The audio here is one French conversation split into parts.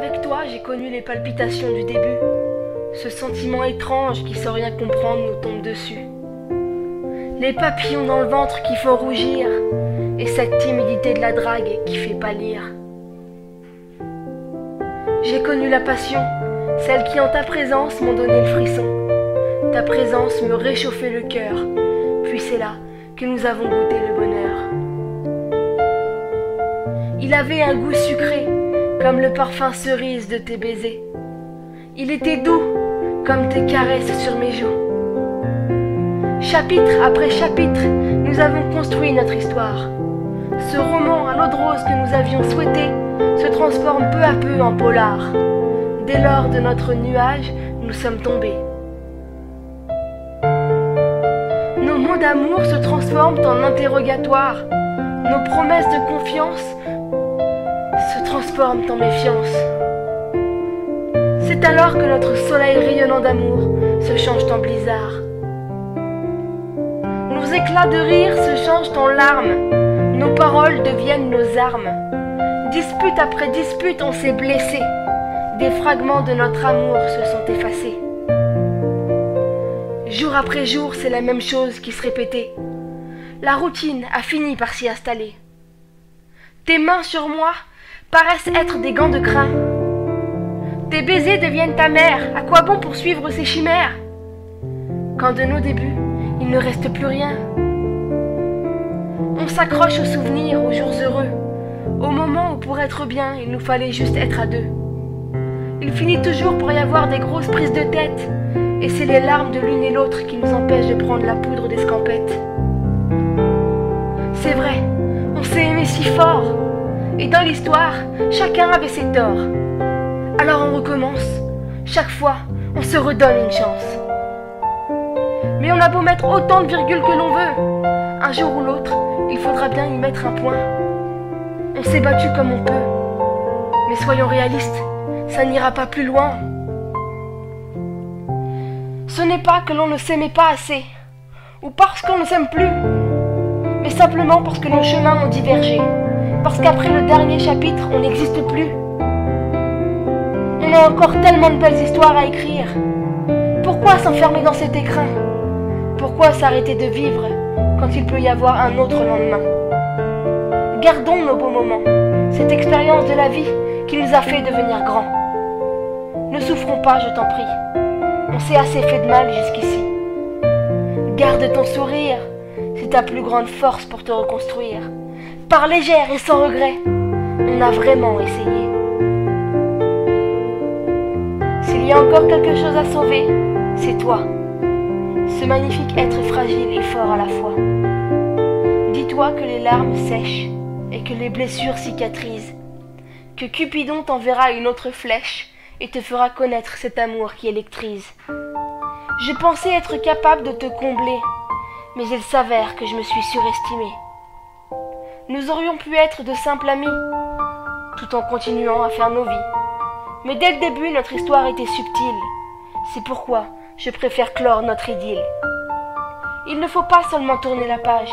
Avec toi, j'ai connu les palpitations du début, ce sentiment étrange qui sans rien comprendre nous tombe dessus. Les papillons dans le ventre qui font rougir, et cette timidité de la drague qui fait pâlir. J'ai connu la passion, celle qui en ta présence m'ont donné le frisson. Ta présence me réchauffait le cœur, puis c'est là que nous avons goûté le bonheur. Il avait un goût sucré, comme le parfum cerise de tes baisers. Il était doux, comme tes caresses sur mes joues. Chapitre après chapitre, nous avons construit notre histoire. Ce roman à l'eau de rose que nous avions souhaité se transforme peu à peu en polar. Dès lors de notre nuage, nous sommes tombés. Nos mots d'amour se transforment en interrogatoire. Nos promesses de confiance se transforment en méfiance. C'est alors que notre soleil rayonnant d'amour se change en blizzard. Nos éclats de rire se changent en larmes. Nos paroles deviennent nos armes. Dispute après dispute, on s'est blessé. Des fragments de notre amour se sont effacés. Jour après jour, c'est la même chose qui se répétait. La routine a fini par s'y installer. Tes mains sur moi paraissent être des gants de crin. Tes baisers deviennent ta mère. À quoi bon poursuivre ces chimères? Quand de nos débuts, il ne reste plus rien. On s'accroche aux souvenirs, aux jours heureux, au moment où pour être bien, il nous fallait juste être à deux. Il finit toujours pour y avoir des grosses prises de tête, et c'est les larmes de l'une et l'autre qui nous empêchent de prendre la poudre d'escampette. C'est vrai, on s'est aimé si fort, et dans l'histoire, chacun avait ses torts. Alors on recommence, chaque fois, on se redonne une chance. Mais on a beau mettre autant de virgules que l'on veut, un jour ou l'autre, il faudra bien y mettre un point. On s'est battu comme on peut, mais soyons réalistes, ça n'ira pas plus loin. Ce n'est pas que l'on ne s'aimait pas assez, ou parce qu'on ne s'aime plus, mais simplement parce que nos chemins ont divergé, parce qu'après le dernier chapitre, on n'existe plus. On a encore tellement de belles histoires à écrire. Pourquoi s'enfermer dans cet écrin? Pourquoi s'arrêter de vivre quand il peut y avoir un autre lendemain? Gardons nos beaux moments, cette expérience de la vie qui nous a fait devenir grands. Ne souffrons pas, je t'en prie. On s'est assez fait de mal jusqu'ici. Garde ton sourire, c'est ta plus grande force pour te reconstruire. Pars légère et sans regret, on a vraiment essayé. S'il y a encore quelque chose à sauver, c'est toi. Ce magnifique être fragile et fort à la fois. Dis-toi que les larmes sèchent et que les blessures cicatrisent, que Cupidon t'enverra une autre flèche et te fera connaître cet amour qui électrise. Je pensais être capable de te combler, mais il s'avère que je me suis surestimée. Nous aurions pu être de simples amis, tout en continuant à faire nos vies. Mais dès le début, notre histoire était subtile. C'est pourquoi je préfère clore notre idylle. Il ne faut pas seulement tourner la page,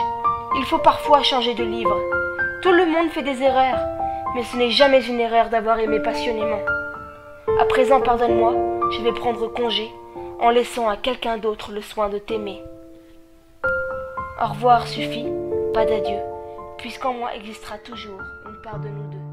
il faut parfois changer de livre. Tout le monde fait des erreurs, mais ce n'est jamais une erreur d'avoir aimé passionnément. À présent, pardonne-moi, je vais prendre congé, en laissant à quelqu'un d'autre le soin de t'aimer. Au revoir suffit, pas d'adieu, puisqu'en moi existera toujours une part de nous deux.